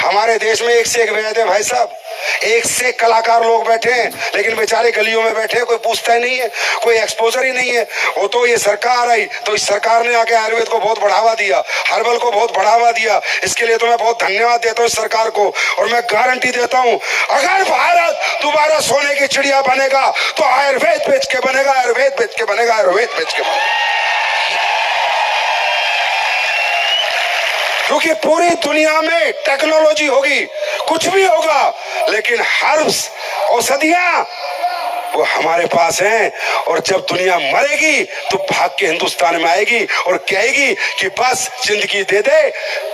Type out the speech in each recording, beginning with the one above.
हमारे देश में एक से एक वैद है भाई साहब, एक से एक कलाकार लोग बैठे हैं, लेकिन बेचारे गलियों में बैठे हैं, कोई पूछता ही नहीं है, कोई एक्सपोजर ही नहीं है। वो तो ये सरकार आई तो इस सरकार ने आके आयुर्वेद को बहुत बढ़ावा दिया, हर्बल को बहुत बढ़ावा दिया। इसके लिए तो मैं बहुत धन्यवाद देता हूँ इस सरकार को। और मैं गारंटी देता हूँ, अगर भारत दोबारा सोने की चिड़िया बनेगा तो आयुर्वेद बेच के बनेगा, आयुर्वेद बेच के बनेगा, आयुर्वेद बेच के बनेगा। क्योंकि पूरी दुनिया में टेक्नोलॉजी होगी, कुछ भी होगा, लेकिन हर्ब्स, औषधियां वो हमारे पास हैं। और जब दुनिया मरेगी तो भाग के हिंदुस्तान में आएगी और कहेगी कि बस जिंदगी दे दे,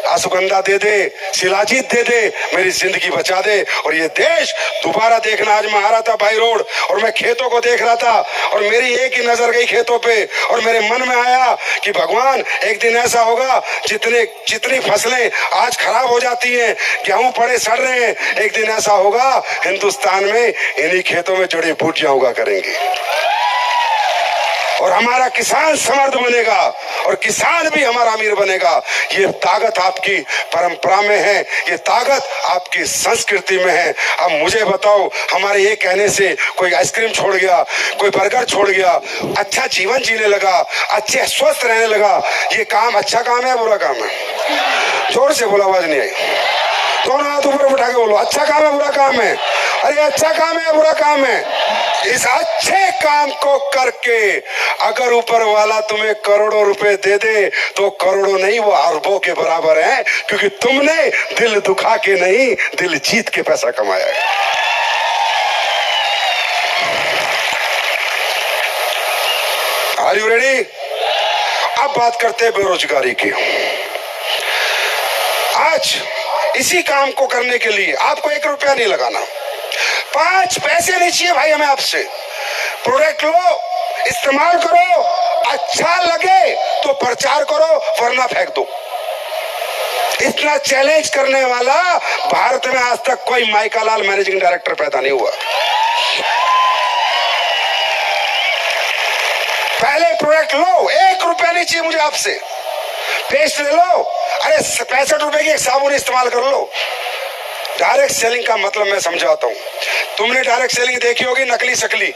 अश्वगंधा दे दे, शिलाजीत दे दे, मेरी जिंदगी बचा दे। और ये देश दोबारा देखना। आज मैं आ रहा था बाई रोड और मैं खेतों को देख रहा था और मेरी एक ही नजर गई खेतों पे और मेरे मन में आया कि भगवान एक दिन ऐसा होगा जितनी फसलें आज खराब हो जाती हैं, गेहूं पड़े सड़ रहे हैं, एक दिन ऐसा होगा हिंदुस्तान में इन्हीं खेतों में जड़ी बूटियां उगा करेंगे और हमारा किसान समर्थ बनेगा और किसान भी हमारा अमीर बनेगा। ये ताकत आपकी परंपरा में है, ये ताकत आपकी संस्कृति में है। अब मुझे बताओ, हमारे ये कहने से कोई आइसक्रीम छोड़ गया, कोई बर्गर छोड़ गया, अच्छा जीवन जीने लगा, अच्छे स्वस्थ रहने लगा, ये काम अच्छा काम है बुरा काम है? जोर से बोला, आवाज नहीं आई। दोनों हाथ ऊपर उठा के बोलो, अच्छा काम है बुरा काम है? अरे अच्छा काम है बुरा काम है? इस अच्छे काम को करके अगर ऊपर वाला तुम्हें करोड़ों रुपए दे दे तो करोड़ों नहीं, वो अरबों के बराबर है, क्योंकि तुमने दिल दुखा के नहीं, दिल जीत के पैसा कमाया है। Are you ready? अब बात करते हैं बेरोजगारी की। आज इसी काम को करने के लिए आपको 1 रुपया नहीं लगाना, 5 पैसे नहीं चाहिए भाई हमें आपसे। प्रोडक्ट लो, इस्तेमाल करो, अच्छा लगे तो प्रचार करो, वरना फेंक दो। इतना चैलेंज करने वाला भारत में आज तक कोई माइका लाल मैनेजिंग डायरेक्टर पैदा नहीं हुआ। पहले प्रोडक्ट लो, 1 रुपया नहीं चाहिए मुझे आपसे, पेस्ट ले लो, अरे 65 रुपए की एक साबुन इस्तेमाल कर लो। डायरेक्ट सेलिंग का मतलब मैं समझाता हूँ। तुमने डायरेक्ट सेलिंग देखी होगी, नकली शकली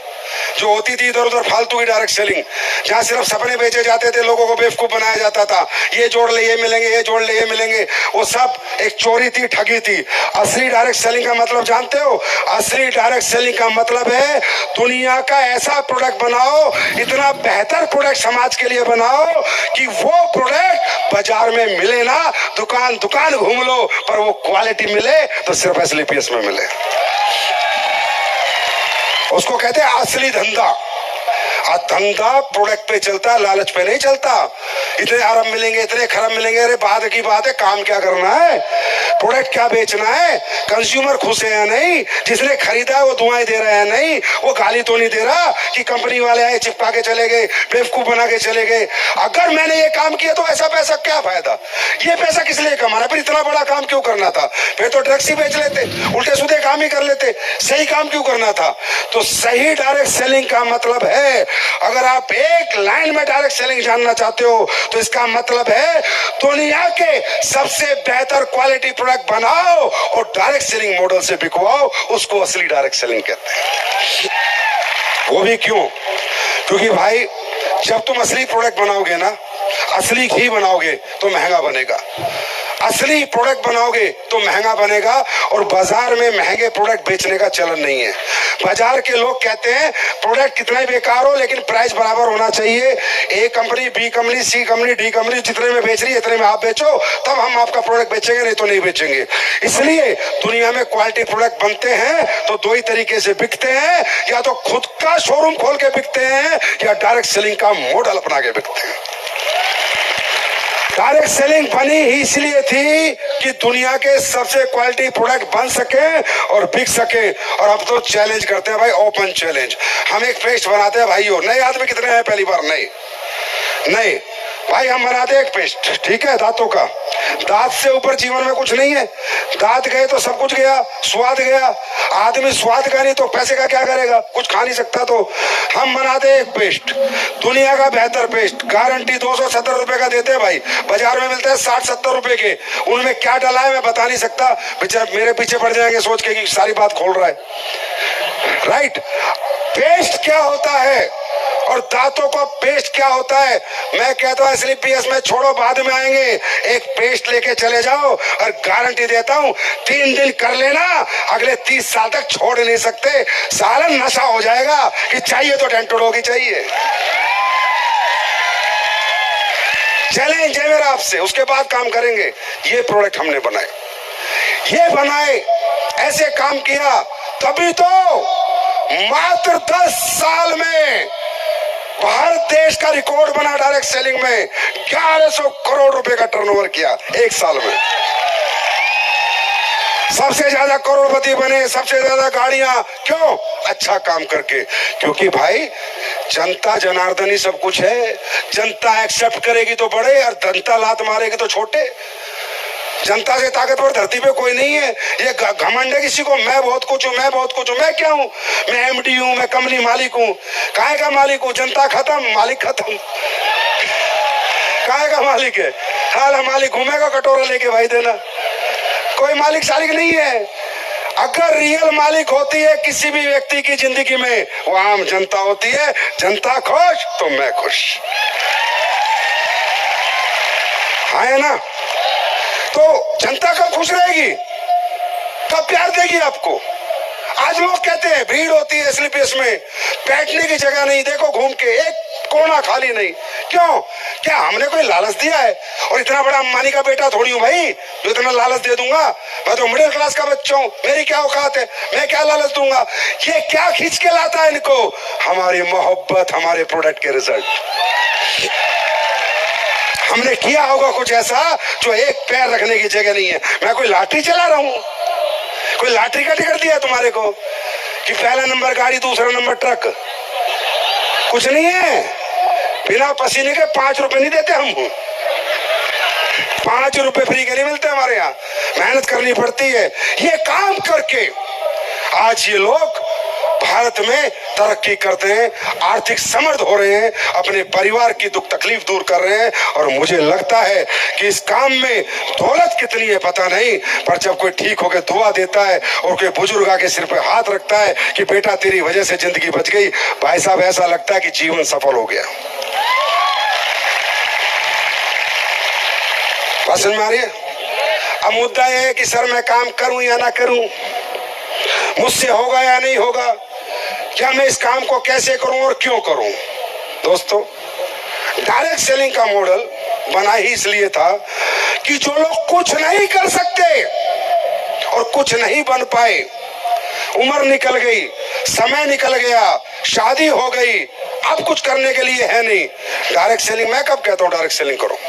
जो होती थी इधर उधर फालतू की डायरेक्ट सेलिंग, जहाँ सिर्फ सपने बेचे जाते थे, लोगों को बेवकूफ बनाया जाता था, ये जोड़ ले ये मिलेंगे, ये जोड़ ले ये मिलेंगे। वो सब एक चोरी थी, ठगी थी। असली डायरेक्ट सेलिंग का मतलब जानते हो? असली डायरेक्ट सेलिंग का मतलब है दुनिया का ऐसा प्रोडक्ट बनाओ, इतना बेहतर प्रोडक्ट समाज के लिए बनाओ कि वो प्रोडक्ट बाजार में मिले ना, दुकान दुकान घूम लो, पर वो क्वालिटी मिले तो सिर्फ एसलीपीएस में मिले। उसको कहते हैं असली धंधा। धंधा प्रोडक्ट पे चलता है, लालच पे नहीं चलता। इतने अरब मिलेंगे, इतने खरब मिलेंगे, अरे बाद की बात है, काम क्या करना है, प्रोडक्ट क्या बेचना है, कंज्यूमर खुश है या नहीं, जिसने खरीदा है वो दुआएं दे रहा है नहीं, वो गाली तो नहीं दे रहा कि कंपनी वाले आए चिपका के चले गए, बेवकूफ बना के चले गए। अगर मैंने ये काम किया तो ऐसा पैसा क्या फायदा, ये पैसा किस लिए कमाना, फिर इतना बड़ा काम क्यों करना था, फिर तो ड्रग्स ही बेच लेते, उल्टे सीधे काम ही कर लेते, सही काम क्यों करना था। तो सही डायरेक्ट सेलिंग का मतलब है, अगर आप एक लाइन में डायरेक्ट सेलिंग जानना चाहते हो तो इसका मतलब है दुनिया के सबसे बेहतर क्वालिटी प्रोडक्ट बनाओ और डायरेक्ट सेलिंग मॉडल से बिकवाओ, उसको असली डायरेक्ट सेलिंग कहते हैं। वो भी क्यों? क्योंकि भाई जब तुम असली प्रोडक्ट बनाओगे ना, असली घी बनाओगे तो महंगा बनेगा, असली प्रोडक्ट बनाओगे तो महंगा बनेगा। और बाजार में महंगे प्रोडक्ट बेचने का चलन नहीं है। बाजार के लोग कहते हैं प्रोडक्ट कितना ही बेकार हो लेकिन प्राइस बराबर होना चाहिए। ए कंपनी, बी कंपनी, सी कंपनी, डी कंपनी जितने में बेच रही है इतने में आप बेचो, तब हम आपका प्रोडक्ट बेचेंगे, नहीं तो नहीं बेचेंगे। इसलिए दुनिया में क्वालिटी प्रोडक्ट बनते हैं तो 2 ही तरीके से बिकते हैं, या तो खुद का शोरूम खोल के बिकते हैं या डायरेक्ट सेलिंग का मॉडल अपना के बिकते हैं। डायरेक्ट सेलिंग बनी ही इसलिए थी कि दुनिया के सबसे क्वालिटी प्रोडक्ट बन सके और बिक सके। और अब तो चैलेंज करते हैं भाई, ओपन चैलेंज। हम एक पेस्ट बनाते हैं भाइयों, नए आदमी कितने हैं पहली बार? नहीं भाई, हम बनाते हैं एक पेस्ट, ठीक है, दांतों का। दांत से ऊपर जीवन में कुछ नहीं है, दांत गए तो सब कुछ गया, स्वाद गया। आदमी स्वाद का नहीं तो पैसे का क्या करेगा, कुछ खा नहीं सकता। तो हम बनाते एक पेस्ट, दुनिया का बेहतर पेस्ट, गारंटी 270 रुपए का देते हैं भाई, बाजार में मिलता है 60-70 रुपए के। उनमें क्या डाला है मैं बता नहीं सकता, बेचारे मेरे पीछे पड़ जाएंगे सोच के कि सारी बात खोल रहा है। राइट, पेस्ट क्या होता है और दांतों का पेस्ट क्या होता है, मैं कहता हूं SLPS में छोड़ो, बाद में आएंगे। एक पेस्ट लेके चले जाओ और गारंटी देता हूं 3 दिन कर लेना, अगले 30 साल तक छोड़ नहीं सकते। सालन नशा हो जाएगा कि चाहिए तो डेंटोलॉजी की चाहिए। चैलेंज है मेरा आपसे, उसके बाद काम करेंगे। ये प्रोडक्ट हमने बनाए, ये बनाए, ऐसे काम किया, तभी तो मात्र 10 साल में भारत देश का रिकॉर्ड बना डायरेक्ट सेलिंग में। 1100 करोड़ रुपए का टर्नओवर किया एक साल में। सबसे ज्यादा करोड़पति बने, सबसे ज्यादा गाड़ियां, क्यों? अच्छा काम करके। क्योंकि भाई जनता जनार्दनी सब कुछ है, जनता एक्सेप्ट करेगी तो बड़े और जनता लात मारेगी तो छोटे। जनता से ताकतवर धरती पे कोई नहीं है। ये घमंड है किसी को, मैं बहुत कुछ हूं, मैं बहुत कुछ हूं। मैं क्या हूं? मैं MD हूं, मैं कंपनी मालिक हूं। काहे का मालिक हूं? जनता खत्म, मालिक खत्म। काहे का मालिक है? हाल मालिक घूमेगा कटोरा लेके भाई देना, कोई मालिक सालिक नहीं है। अगर रियल मालिक होती है किसी भी व्यक्ति की जिंदगी में, वो आम जनता होती है। जनता खुश तो मैं खुश, है ना? तो जनता कब खुश रहेगी, कब प्यार देगी आपको? आज लोग कहते हैं भीड़ होती है SLPS में, बैठने की जगह नहीं, देखो घूम के एक कोना खाली नहीं। क्यों? क्या हमने कोई लालच दिया है? और इतना बड़ा अंबानी का बेटा थोड़ी हूं भाई जो इतना लालच दे दूंगा। मैं तो मिडिल क्लास का बच्चा हूं, मेरी क्या औकात है, मैं क्या लालच दूंगा? ये क्या खींच के लाता है इनको? हमारी मोहब्बत, हमारे प्रोडक्ट के रिजल्ट। हमने किया होगा कुछ ऐसा जो एक पैर रखने की जगह नहीं है। मैं कोई लॉटरी चला रहा हूं, कोई लॉटरी का टिकट दिया तुम्हारे को कि पहला नंबर गाड़ी, दूसरा नंबर ट्रक? कुछ नहीं है। बिना पसीने के 5 रुपए नहीं देते हम, 5 रुपए फ्री के नहीं मिलते हमारे यहाँ, मेहनत करनी पड़ती है। ये काम करके आज ये लोग भारत में तरक्की करते हैं, आर्थिक समृद्ध हो रहे हैं, अपने परिवार की दुख तकलीफ दूर कर रहे हैं। और मुझे लगता है कि इस काम में दौलत कितनी है पता नहीं, पर जब कोई ठीक होकर दुआ देता है और कोई बुजुर्ग आके सिर पे हाथ रखता है कि बेटा तेरी वजह से जिंदगी बच गई, भाई साहब ऐसा लगता है कि जीवन सफल हो गया। बात समझ में आ रही है? अब मुद्दा यह है कि सर मैं काम करूं या ना करूं, मुझसे होगा या नहीं होगा, क्या मैं इस काम को कैसे करूं और क्यों करूं? दोस्तों, डायरेक्ट सेलिंग का मॉडल बना ही इसलिए था कि जो लोग कुछ नहीं कर सकते और कुछ नहीं बन पाए, उम्र निकल गई, समय निकल गया, शादी हो गई, अब कुछ करने के लिए है नहीं। डायरेक्ट सेलिंग, मैं कब कहता हूं डायरेक्ट सेलिंग करो?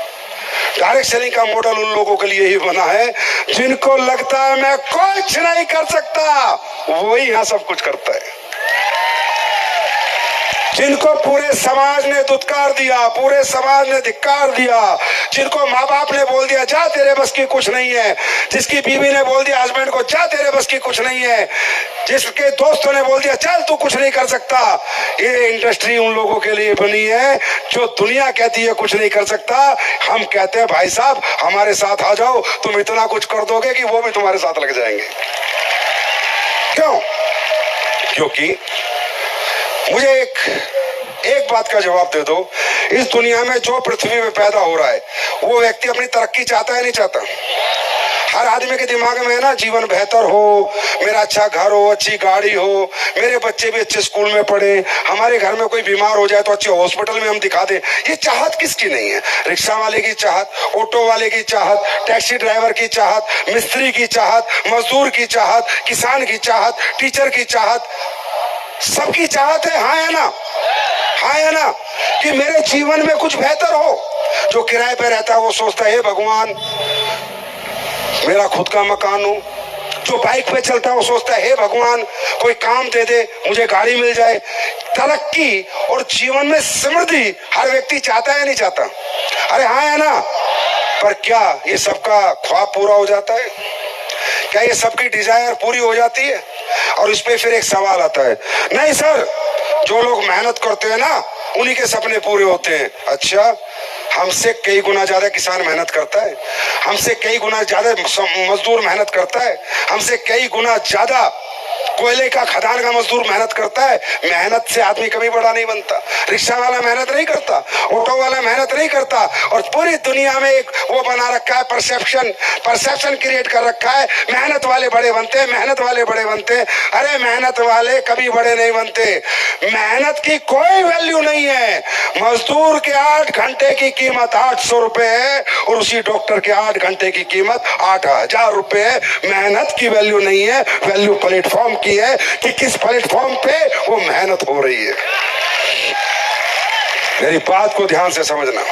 डायरेक्ट सेलिंग का मॉडल उन लोगों के लिए ही बना है जिनको लगता है मैं कुछ नहीं कर सकता, वही यहां सब कुछ करता है। जिनको पूरे समाज ने दुत्कार दिया, पूरे समाज ने धिक्कार दिया, जिनको माँ बाप ने बोल दिया जा तेरे बस की कुछ नहीं है, जिसकी बीवी ने बोल दिया हस्बैंड को जा तेरे बस की कुछ नहीं है, जिसके दोस्तों ने बोल दिया चल तू कुछ नहीं कर सकता, ये इंडस्ट्री उन लोगों के लिए बनी है जो दुनिया कहती है कुछ नहीं कर सकता। हम कहते हैं भाई साहब हमारे साथ आ जाओ, तुम इतना कुछ कर दोगे कि वो भी तुम्हारे साथ लग जाएंगे। क्यों? क्योंकि मुझे एक बात का जवाब दे दो, इस दुनिया में जो पृथ्वी में पैदा हो रहा है वो व्यक्ति अपनी तरक्की चाहता है नहीं चाहता? हर आदमी के दिमाग में है ना, जीवन बेहतर हो, मेरा अच्छा घर हो, अच्छी गाड़ी हो, मेरे बच्चे भी अच्छे स्कूल में पढ़े, हमारे घर में कोई बीमार हो जाए तो अच्छे हॉस्पिटल में हम दिखा दें। ये चाहत किसकी नहीं है? रिक्शा वाले की चाहत, ऑटो वाले की चाहत, टैक्सी ड्राइवर की चाहत, मिस्त्री की चाहत, मजदूर की चाहत, किसान की चाहत, टीचर की चाहत, सबकी चाहत है। हाँ है ना? हाँ है ना? कि मेरे जीवन में कुछ बेहतर हो। जो किराए पे रहता है वो सोचता है हे भगवान मेरा खुद का मकान हो। जो बाइक पे चलता है वो सोचता है हे भगवान कोई काम दे दे, मुझे गाड़ी मिल जाए। तरक्की और जीवन में समृद्धि हर व्यक्ति चाहता है नहीं चाहता? अरे हाँ है ना? पर क्या ये सबका ख्वाब पूरा हो जाता है? क्या ये सबकी डिजायर पूरी हो जाती है? और इस पे फिर एक सवाल आता है, नहीं सर जो लोग मेहनत करते हैं ना उन्हीं के सपने पूरे होते हैं। अच्छा, हमसे कई गुना ज्यादा किसान मेहनत करता है, हमसे कई गुना ज्यादा मजदूर मेहनत करता है, हमसे कई गुना ज्यादा कोयले का खदान का मजदूर मेहनत करता है। मेहनत से आदमी कभी बड़ा नहीं बनता। रिक्शा वाला मेहनत नहीं करता, ऑटो वाला मेहनत नहीं करता, और पूरी दुनिया में एक वो बना रखा है, परसेप्शन क्रिएट कर रखा है, मेहनत वाले बड़े बनते हैं, मेहनत वाले बड़े बनते हैं। अरे मेहनत वाले कभी बड़े नहीं बनते। मेहनत की कोई वैल्यू नहीं है। मजदूर के 8 घंटे की कीमत 800 रुपए है और उसी डॉक्टर के 8 घंटे की कीमत 8000 रुपए है। मेहनत की वैल्यू नहीं है, वैल्यू प्लेटफॉर्म की है कि किस प्लेटफॉर्म पे वो मेहनत हो रही है। मेरी बात को ध्यान से समझना।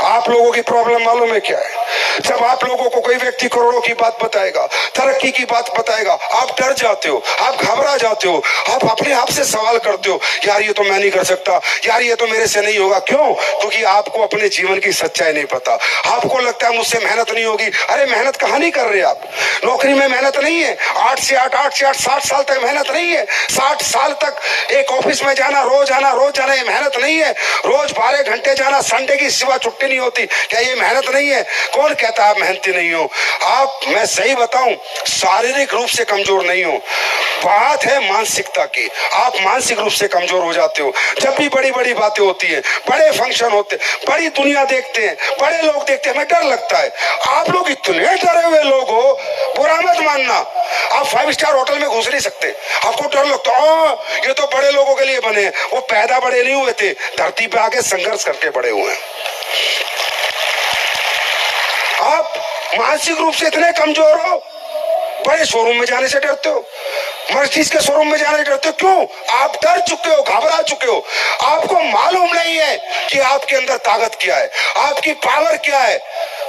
आप लोगों की प्रॉब्लम मालूम है क्या है? जब आप लोगों को कोई व्यक्ति करोड़ों की बात बताएगा, तरक्की की बात बताएगा, आप डर जाते हो, आप घबरा जाते हो, आप अपने आप से सवाल करते हो, यार ये तो मैं नहीं कर सकता, यार ये तो मेरे से नहीं होगा। क्यों? क्योंकि आपको अपने जीवन की सच्चाई नहीं पता। आपको लगता है मुझसे मेहनत नहीं होगी। अरे मेहनत कहाँ नहीं कर रहे आप? नौकरी में मेहनत नहीं है? 8 से 8 60 साल तक मेहनत नहीं है? 60 साल तक एक ऑफिस में जाना, रोज आना, ये मेहनत नहीं है? रोज 12 घंटे जाना, संडे की सिवा छुट्टी नहीं होती, क्या ये मेहनत नहीं है? कौन कहता आप मेहनती नहीं हो? आप, मैं सही बताऊं, शारीरिक रूप से कमजोर नहीं हो, बात है मानसिकता की। आप मानसिक रूप से कमजोर हो जाते हो। जब भी बड़ी बड़ी बातें होती है, बड़े फंक्शन होते, बड़ी दुनिया देखते हैं, बड़े लोग देखते हैं, हमें डर लगता है। आप लोग इतने डरे हुए लोग हो, बुरा मत मानना, आप 5 स्टार होटल में घुस नहीं सकते। आपको डर लगता है, ये तो बड़े लोगों के लिए बने, वो पैदा बड़े नहीं हुए थे, धरती पे आके संघर्ष करके बड़े हुए हैं। आप मानसिक रूप से इतने कमजोर हो, बड़े शोरूम में जाने से डरते हो, मर्सिडीज के शोरूम में जाने से डरते हो। क्यों? आप डर चुके हो, घबरा चुके हो। आपको मालूम नहीं है कि आपके अंदर ताकत क्या है, आपकी पावर क्या है।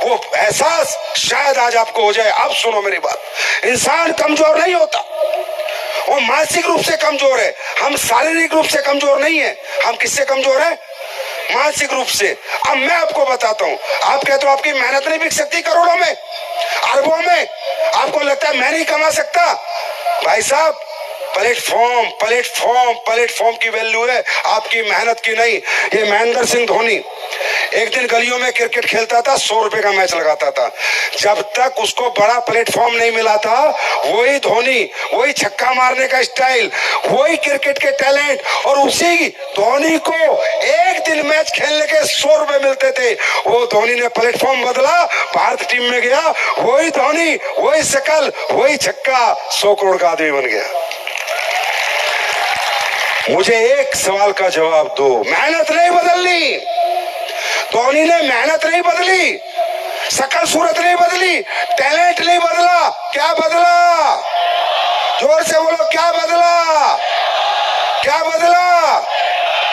वो एहसास शायद आज आपको हो जाए। आप सुनो मेरी बात, इंसान कमजोर नहीं होता, वो मानसिक रूप से कमजोर है। हम शारीरिक रूप से कमजोर नहीं है। हम किससे कमजोर है? मानसिक रूप से। अब मैं आपको बताता हूं, आप कहते हो आपकी मेहनत नहीं बिक सकती करोड़ों में, अरबों में, आपको लगता है मैं नहीं कमा सकता। भाई साहब, प्लेटफॉर्म की वैल्यू है, आपकी मेहनत की नहीं। ये महेंद्र सिंह धोनी एक दिन गलियों में क्रिकेट खेलता था, 100 रुपए का मैच लगाता था। जब तक उसको बड़ा प्लेटफॉर्म नहीं मिला था, वही धोनी, वही छक्का मारने का स्टाइल, वही क्रिकेट के टैलेंट, और उसी धोनी को एक दिन मैच खेलने के 100 रुपए मिलते थे। वो धोनी ने प्लेटफॉर्म बदला, भारत टीम में गया, वही धोनी, वही शकल, वही छक्का, 100 करोड़ का आदमी बन गया। मुझे एक सवाल का जवाब दो, मेहनत नहीं बदलनी। धोनी ने मेहनत नहीं बदली, शकल सूरत नहीं बदली, टैलेंट नहीं बदला। क्या बदला? जोर से बोलो, क्या बदला? क्या बदला?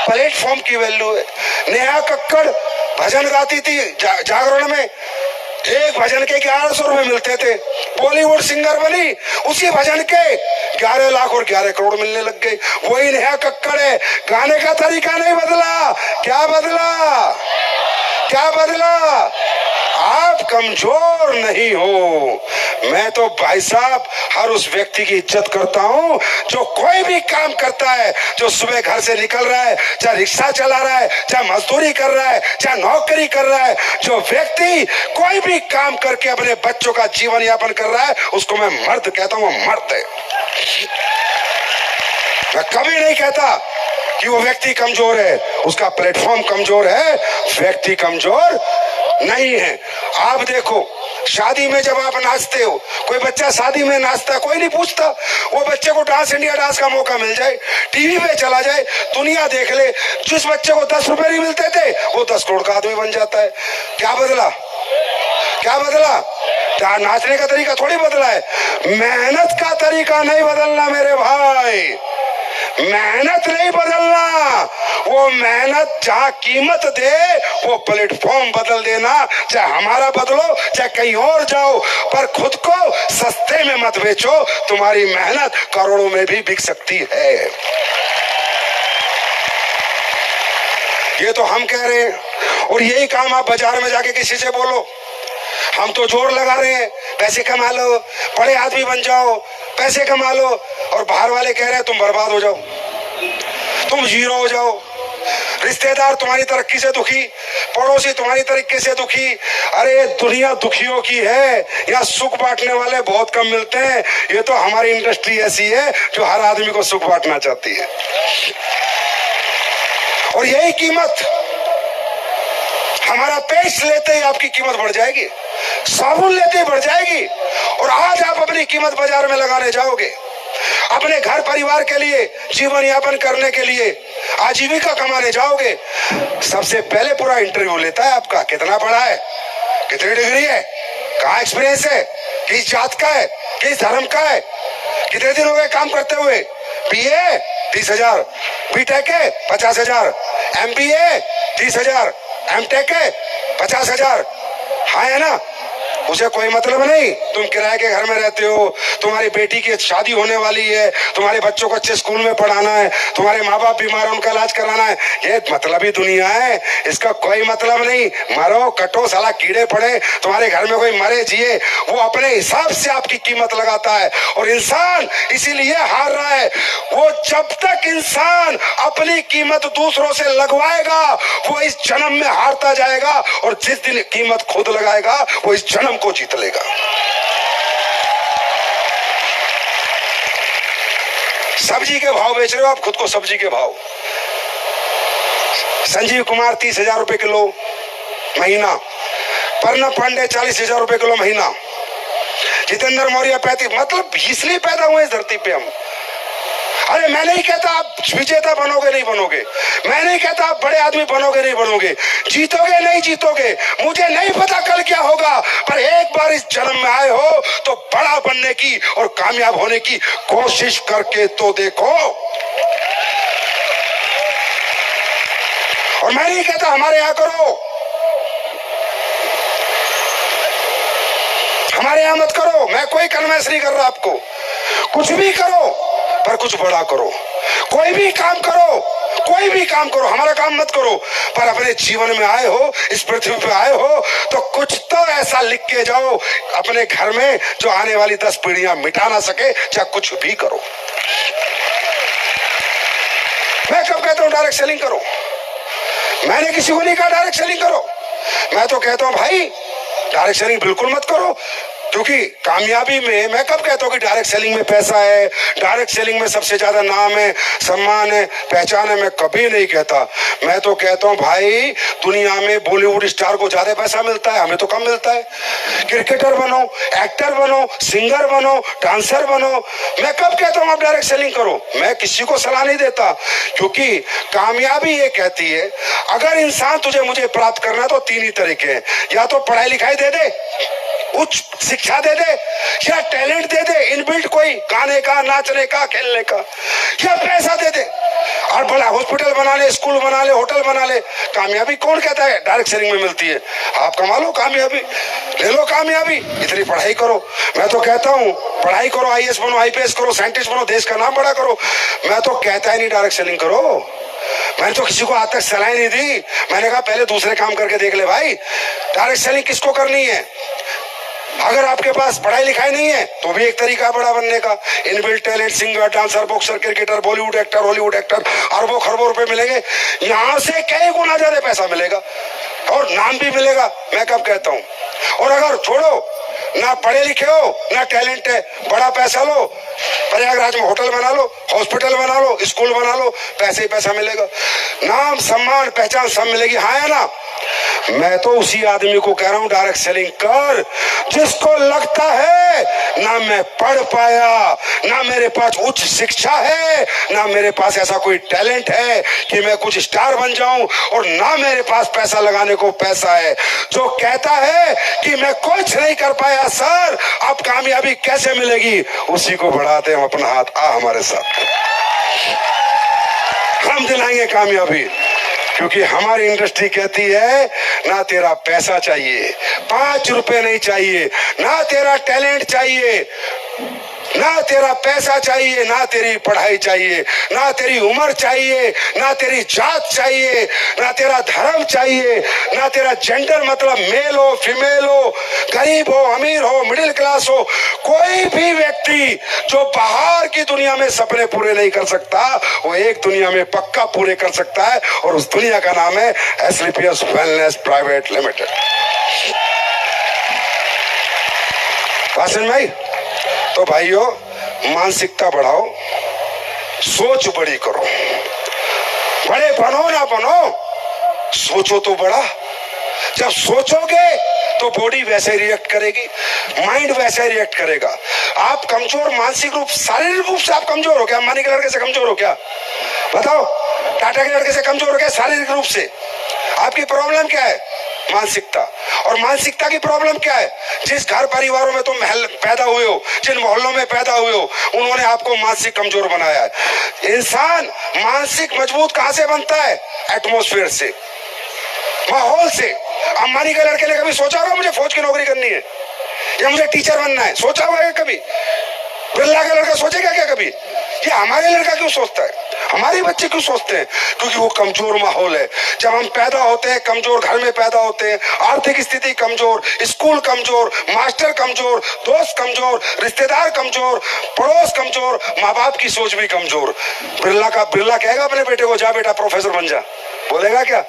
प्लेटफॉर्म की वैल्यू है। नेहा कक्कड़ भजन गाती थी जागरण में, एक भजन के 1100 रुपए मिलते थे। बॉलीवुड सिंगर बनी, उसी भजन के 11 लाख और 11 करोड़ मिलने लग गए। वही नेहा कक्कड़ है, गाने का तरीका नहीं बदला। क्या बदला? क्या बदला? आप कमजोर नहीं हो। मैं तो भाई साहब हर उस व्यक्ति की इज्जत करता हूं जो कोई भी काम करता है, जो सुबह घर से निकल रहा है, चाहे रिक्शा चला रहा है, चाहे मजदूरी कर रहा है, चाहे नौकरी कर रहा है, जो व्यक्ति कोई भी काम करके अपने बच्चों का जीवन यापन कर रहा है, उसको मैं मर्द कहता हूं। मर्द है। मैं कभी नहीं कहता कि वो व्यक्ति कमजोर है, उसका प्लेटफॉर्म कमजोर है, व्यक्ति कमजोर नहीं है। आप देखो, शादी में जब आप नाचते हो, कोई बच्चा शादी में नाचता, कोई नहीं पूछता। वो बच्चे को डांस इंडिया डांस का मौका मिल जाए, टीवी पे चला जाए, दुनिया देख ले, जिस बच्चे को 10 रुपए नहीं मिलते थे, वो 10 करोड़ का आदमी बन जाता है। क्या बदला? क्या बदला? क्या नाचने का तरीका थोड़ी बदला है। मेहनत का तरीका नहीं बदलना मेरे भाई, मेहनत नहीं बदलना। वो मेहनत जहां कीमत दे, वो प्लेटफॉर्म बदल देना। चाहे हमारा बदलो, चाहे कहीं और जाओ, पर खुद को सस्ते में मत बेचो। तुम्हारी मेहनत करोड़ों में भी बिक सकती है। ये तो हम कह रहे हैं, और यही काम आप बाजार में जाके किसी से बोलो, हम तो जोर लगा रहे हैं, पैसे कमा लो, बड़े आदमी बन जाओ, पैसे कमा लो, और बाहर वाले कह रहे हैं तुम बर्बाद हो जाओ, तुम जीरो हो जाओ। रिश्तेदार तुम्हारी तरक्की से दुखी, पड़ोसी तुम्हारी तरीके से दुखी। अरे दुनिया दुखियों की है, यहाँ सुख बांटने वाले बहुत कम मिलते हैं। ये तो हमारी इंडस्ट्री ऐसी है जो हर आदमी को सुख बांटना चाहती है, और यही कीमत, हमारा पेस्ट लेते ही आपकी कीमत बढ़ जाएगी, साबुन लेते ही बढ़ जाएगी। और आज आप अपनी कीमत बाजार में लगाने जाओगे, अपने घर परिवार के लिए, जीवन यापन करने के लिए, आजीविका कमाने जाओगे, सबसे पहले पूरा इंटरव्यू लेता है आपका, कितना पढ़ा है, कितनी डिग्री है, कहाँ एक्सपीरियंस है, किस जात का है, किस धर्म का है, कितने दिन हो गए काम करते हुए, बीए 30,000, बीटेक है 50,000, एमबीए 30,000, एमटेक है 50,000। हाँ है ना, उसे कोई मतलब नहीं। तुम किराए के घर में रहते हो, तुम्हारी बेटी की शादी होने वाली है, तुम्हारे बच्चों को अच्छे स्कूल में पढ़ाना है, तुम्हारे माँ बाप बीमार है उनका इलाज कराना है, ये मतलबी दुनिया है, इसका कोई मतलब नहीं। मरो कटो साला, कीड़े पड़े, तुम्हारे घर में कोई मरे जिए, वो अपने हिसाब से आपकी कीमत लगाता है। और इंसान इसीलिए हार रहा है, वो जब तक इंसान अपनी कीमत दूसरों से लगवाएगा वो इस जन्म में हारता जाएगा, और जिस दिन कीमत खुद लगाएगा वो इस जन्म को जीत लेगा। सब्जी के भाव बेच रहे हो आप खुद को, सब्जी के भाव, संजीव कुमार 30,000 रुपए किलो महीना, पर्णव पांडे 40,000 रुपए किलो महीना, जितेंद्र मौर्य 35, मतलब इसलिए पैदा हुए इस धरती पे हम। अरे मैं नहीं कहता आप विजेता बनोगे नहीं बनोगे, मैं नहीं कहता आप बड़े आदमी बनोगे नहीं बनोगे, जीतोगे नहीं जीतोगे, मुझे नहीं पता कल क्या होगा, पर एक बार इस जन्म में आए हो तो बड़ा बनने की और कामयाब होने की कोशिश करके तो देखो। और मैं नहीं कहता हमारे यहां करो, हमारे यहां मत करो, मैं कोई कन्वेंस नहीं कर रहा आपको, कुछ भी करो पर कुछ बड़ा करो, कोई भी काम करो, कोई भी काम करो, हमारा काम मत करो, पर अपने जीवन में आए हो, इस पृथ्वी पे आए हो तो कुछ तो ऐसा लिख के जाओ अपने घर में जो आने वाली 10 पीढ़ियां मिटा ना सके, चाहे कुछ भी करो। मैं कब कहता हूं डायरेक्ट सेलिंग करो, मैंने किसी को नहीं कहा डायरेक्ट सेलिंग करो, मैं तो कहता हूं भाई डायरेक्ट सेलिंग बिल्कुल मत करो, क्योंकि कामयाबी में, मैं कब कहता हूं कि डायरेक्ट सेलिंग में पैसा है, डायरेक्ट सेलिंग में सबसे ज्यादा नाम है, सम्मान है, पहचान है, मैं कभी नहीं कहता। मैं तो कहता हूं भाई दुनिया में बॉलीवुड स्टार को ज्यादा पैसा मिलता है, हमें तो कम मिलता है। क्रिकेटर बनो, एक्टर बनो, सिंगर बनो, डांसर बनो, मैं कब कहता हूं आप डायरेक्ट सेलिंग करो, मैं किसी को सलाह नहीं देता, क्योंकि कामयाबी ये कहती है अगर इंसान तुझे मुझे प्राप्त करना तो 3 ही तरीके हैं, या तो पढ़ाई लिखाई दे दे, उच्च शिक्षा दे दे, या टैलेंट दे दे इनबिल्ट, कोई गाने का, नाचने का, खेलने का, या पैसा दे दे और बड़ा हॉस्पिटल बना ले, स्कूल बना ले, होटल बना ले। कामयाबी कौन कहता है डायरेक्ट सेलिंग में मिलती है? आप कमा लो कामयाबी, ले लो कामयाबी, इतनी पढ़ाई करो। मैं तो कहता हूँ पढ़ाई करो, IAS बनो, IPS करो, साइंटिस्ट बनो, देश का नाम बड़ा करो। मैं तो कहता ही नहीं डायरेक्ट सेलिंग करो, मैंने तो किसी को आज तक सलाह नहीं दी, मैंने कहा पहले दूसरे काम करके देख ले भाई। डायरेक्ट सेलिंग किसको करनी है? अगर आपके पास पढ़ाई लिखाई नहीं है तो भी एक तरीका बड़ा बनने का, inbuilt talent, singer, dancer, boxer, cricketer, Bollywood actor, Hollywood actor, अरबों खरबों रुपए मिलेंगे, यहां से कई गुना ज्यादा पैसा मिलेगा और नाम भी मिलेगा। मैं कब कहता हूं, और अगर छोड़ो ना पढ़े लिखे हो ना टैलेंट है, बड़ा पैसा लो, प्रयागराज में होटल बना लो, हॉस्पिटल बना लो, स्कूल बना लो, पैसे ही पैसा मिलेगा, नाम सम्मान पहचान सब मिलेगी। हाँ है ना? मैं तो उसी आदमी को कह रहा हूं डायरेक्ट सेलिंग कर जिसको लगता है ना मैं पढ़ पाया, ना मेरे पास उच्च शिक्षा है, ना मेरे पास ऐसा कोई टैलेंट है कि मैं कुछ स्टार बन जाऊं, और ना मेरे पास पैसा लगाने को पैसा है। जो कहता है कि मैं कुछ नहीं कर पाया सर, अब कामयाबी कैसे मिलेगी, उसी को बढ़ाते हम अपना हाथ, आ हमारे साथ, हम दिलाएंगे कामयाबी। क्योंकि हमारी इंडस्ट्री कहती है ना तेरा पैसा चाहिए, 5 रुपए नहीं चाहिए, ना तेरा टैलेंट चाहिए, ना तेरा पैसा चाहिए, ना तेरी पढ़ाई चाहिए, ना तेरी उम्र चाहिए, ना तेरी जात चाहिए, ना तेरा धर्म चाहिए, ना तेरा जेंडर मतलब मेल हो फीमेल हो, गरीब हो अमीर हो मिडिल क्लास हो। कोई भी व्यक्ति जो बाहर की दुनिया में सपने पूरे नहीं कर सकता, वो एक दुनिया में पक्का पूरे कर सकता है, और उस दुनिया का नाम है Asclepius wellness private limited. Vasan भाई, तो भाइयों मानसिकता बढ़ाओ, सोच बड़ी करो। बड़े बनो ना बनो, सोचो तो बड़ा। जब सोचोगे तो बॉडी वैसे ही रिएक्ट करेगी, माइंड वैसे ही रिएक्ट करेगा। आप कमजोर मानसिक रूप शारीरिक रूप से आप कमजोर हो क्या? अंबानी के लड़के से कमजोर हो क्या? बताओ, टाटा के लड़के से कमजोर हो क्या शारीरिक रूप से? आपकी प्रॉब्लम क्या है? मानसिकता। और मानसिकता की प्रॉब्लम क्या है? जिस घर परिवारों में तुम पैदा हुए हो, जिन मोहल्लों में पैदा हुए हो, उन्होंने आपको मानसिक कमजोर बनाया है। इंसान मानसिक मजबूत कहां से बनता है? एटमॉस्फेयर से, माहौल से। अंबानी के लड़के ने कभी सोचा होगा मुझे फौज की नौकरी करनी है या मुझे टीचर बनना है? सोचा होगा कभी? बिरला का लड़का सोचेगा क्या कभी? ये हमारे लड़का क्यों सोचता है, हमारे बच्चे क्यों सोचते हैं? क्योंकि वो कमजोर माहौल है। जब हम पैदा होते हैं कमजोर घर में पैदा होते हैं, आर्थिक स्थिति कमजोर, स्कूल कमजोर, मास्टर कमजोर, दोस्त कमजोर, रिश्तेदार कमजोर, पड़ोस कमजोर, माँ बाप की सोच भी कमजोर। बिरला कहेगा अपने बेटे को जा बेटा प्रोफेसर बन जा? बोलेगा क्या?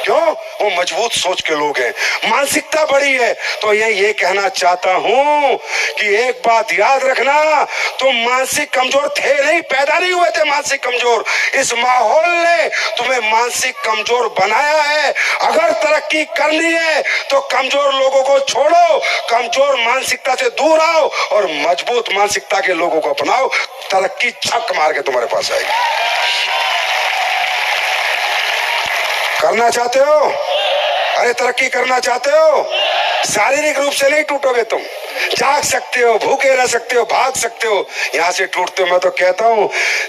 क्यों? वो मजबूत सोच के लोग हैं, मानसिकता बड़ी है। तो ये कहना चाहता हूं कि एक बात याद रखना, तुम मानसिक कमजोर थे नहीं, पैदा नहीं हुए थे मानसिक कमजोर। इस माहौल ने तुम्हें मानसिक कमजोर बनाया है। अगर तरक्की करनी है तो कमजोर लोगों को छोड़ो, कमजोर मानसिकता से दूर आओ और मजबूत मानसिकता के लोगों को अपनाओ। तरक्की छक मार के तुम्हारे पास आएगी। करना चाहते हो? अरे तरक्की करना चाहते हो? शारीरिक रूप से नहीं टूटोगे तुम, जाग सकते हो, भूखे रह सकते हो, भाग सकते हो, यहां से टूटते हो। मैं तो कहता हूं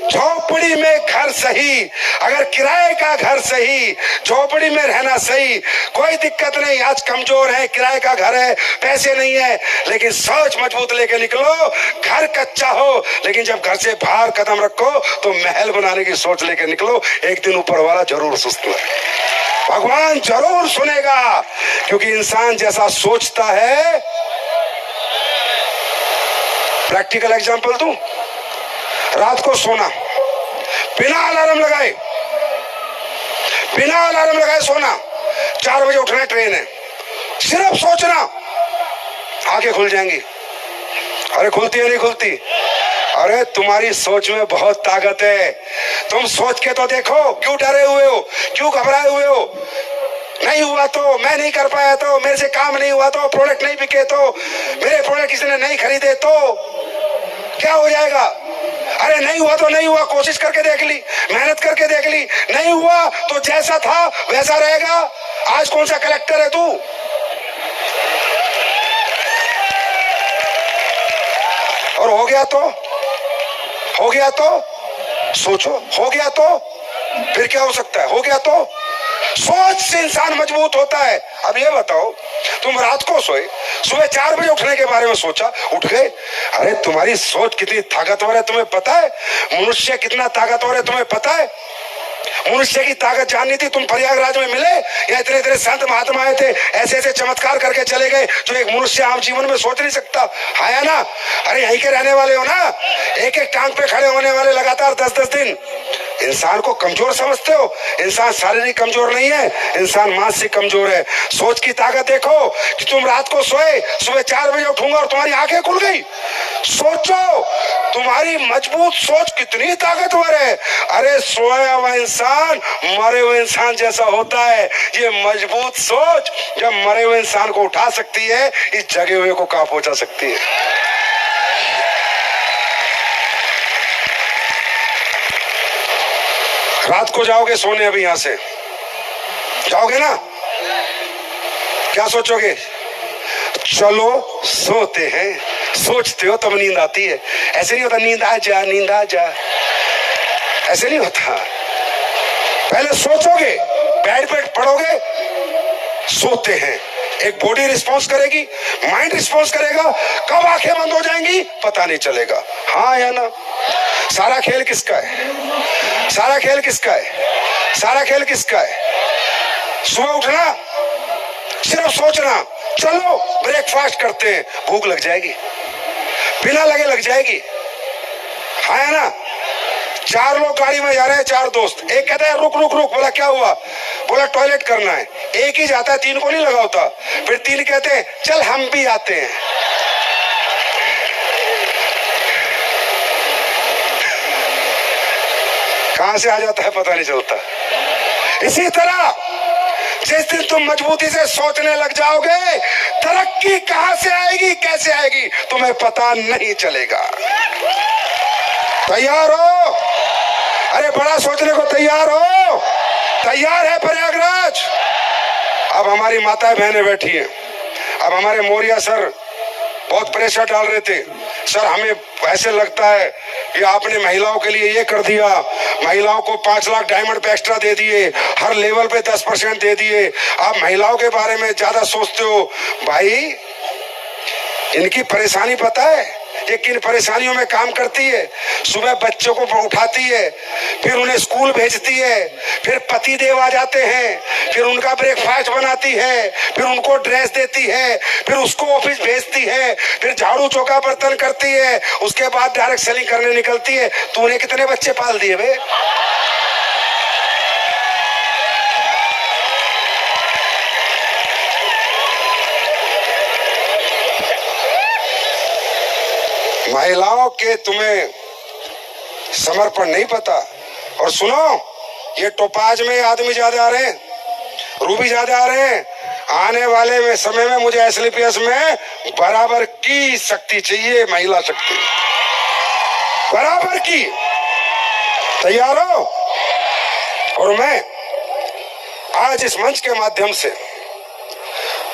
झोपड़ी में घर सही, अगर किराए का घर सही, झोपड़ी में रहना सही, कोई दिक्कत नहीं। आज कमजोर है, किराए का घर है, पैसे नहीं है, लेकिन सोच मजबूत लेके निकलो। घर कच्चा हो लेकिन जब घर से बाहर कदम रखो तो महल बनाने की सोच लेके निकलो। एक दिन ऊपर वाला जरूर सुस्त भगवान जरूर सुनेगा, क्योंकि इंसान जैसा सोचता है। प्रैक्टिकल एग्जांपल दूं, रात को सोना बिना अलार्म लगाए, बिना अलार्म लगाए सोना, 4 बजे उठना है, ट्रेन है, सिर्फ सोचना, आंखें खुल जाएंगी। अरे खुलती है नहीं खुलती? अरे तुम्हारी सोच में बहुत ताकत है। तुम सोच के तो देखो, क्यों डरे हुए हो, क्यों घबराए हुए हो? नहीं हुआ तो, मैं नहीं कर पाया तो, मेरे से काम नहीं हुआ तो, प्रोडक्ट नहीं बिके तो, मेरे प्रोडक्ट किसी ने नहीं खरीदे तो क्या हो जाएगा? अरे नहीं हुआ तो नहीं हुआ, कोशिश करके देख ली, मेहनत करके देख ली, नहीं हुआ तो जैसा था वैसा रहेगा। आज कौन सा कलेक्टर है तू? और हो गया तो, हो गया तो सोचो, हो गया तो फिर क्या हो सकता है? हो गया तो सोच से इंसान मजबूत होता है। अब ये बताओ, तुम रात को सोए, सुबह 4 बजे उठने के बारे में सोचा, उठ गए। अरे तुम्हारी सोच कितनी ताकतवर है तुम्हें पता है? मनुष्य कितना ताकतवर है तुम्हें पता है? मनुष्य की ताकत जाननी थी, तुम प्रयागराज में मिले या इतने इतने संत महात्मा आए थे, ऐसे ऐसे चमत्कार करके चले गए जो एक मनुष्य आम जीवन में सोच नहीं सकता है ना? अरे यहीं के रहने वाले हो ना, एक एक टांग पे खड़े होने वाले लगातार 10-10 दिन। इंसान को कमजोर समझते हो? इंसान शारीरिक कमजोर नहीं है, इंसान मानसिक कमजोर है। सोच की ताकत देखो कि तुम रात को सोए, सुबह 4 बजे उठूंगा और तुम्हारी आंखें खुल गई। सोचो, तुम्हारी मजबूत सोच कितनी ताकतवर है। अरे सोया हुआ इंसान मरे हुए इंसान जैसा होता है। ये मजबूत सोच जब मरे हुए इंसान को उठा सकती है, इस जगे हुए को कहां पहुंचा सकती है? रात को जाओगे सोने, अभी यहां से जाओगे ना, क्या सोचोगे? चलो सोते हैं, सोचते हो तब नींद आती है। ऐसे नहीं होता नींद आ जा, नींद आ जा, ऐसे नहीं होता। पहले सोचोगे, बेड पे पड़ोगे, सोते हैं, एक बॉडी रिस्पॉन्स करेगी, माइंड रिस्पॉन्स करेगा, कब आंखें बंद हो जाएंगी पता नहीं चलेगा। हाँ या ना? सारा खेल किसका है? सारा खेल किसका है? सारा खेल किसका है? सुबह उठना, सिर्फ सोचना, चलो ब्रेकफास्ट करते हैं, भूख लग जाएगी, बिना लगे लग जाएगी। हाँ या ना? 4 लोग गाड़ी में जा रहे हैं, 4 दोस्त, एक कहता है रुक रुक रुक, बोला क्या हुआ? बोला टॉयलेट करना है। एक ही जाता है, 3 को नहीं लगा होता। फिर 3 कहते हैं चल हम भी आते हैं। कहां से आ जाता है पता नहीं चलता। इसी तरह जिस दिन तुम मजबूती से सोचने लग जाओगे, तरक्की कहां से आएगी, कैसे आएगी, तुम्हें पता नहीं चलेगा। तैयार हो? अरे बड़ा सोचने को तैयार हो? तैयार है प्रयागराज? अब हमारी माताएं बहनें बैठी हैं। अब हमारे मौर्या सर बहुत प्रेशर डाल रहे थे, सर हमें ऐसे लगता है कि आपने महिलाओं के लिए ये कर दिया, महिलाओं को 5 लाख डायमंड पे एक्स्ट्रा दे दिए, हर लेवल पे 10% दे दिए, आप महिलाओं के बारे में ज्यादा सोचते हो। भाई इनकी परेशानी पता है ये किन परेशानियों में काम करती है? सुबह बच्चों को उठाती है, फिर उन्हें स्कूल भेजती है, फिर पति देव आ जाते हैं, फिर उनका ब्रेकफास्ट बनाती है, फिर उनको ड्रेस देती है, फिर उसको ऑफिस भेजती है, फिर झाड़ू चौका बर्तन करती है, उसके बाद डायरेक्ट सेलिंग करने निकलती है। तूने कितने बच्चे पाल दिए बे? महिलाओं के तुम्हें समर्पण नहीं पता। और सुनो, ये टोपाज में आदमी ज्यादा आ रहे हैं, रूबी ज्यादा आ रहे हैं। आने वाले में समय में मुझे एसलीपीएस में बराबर की शक्ति चाहिए, महिला शक्ति बराबर की। तैयार हो? और मैं आज इस मंच के माध्यम से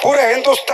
पूरे हिंदुस्तान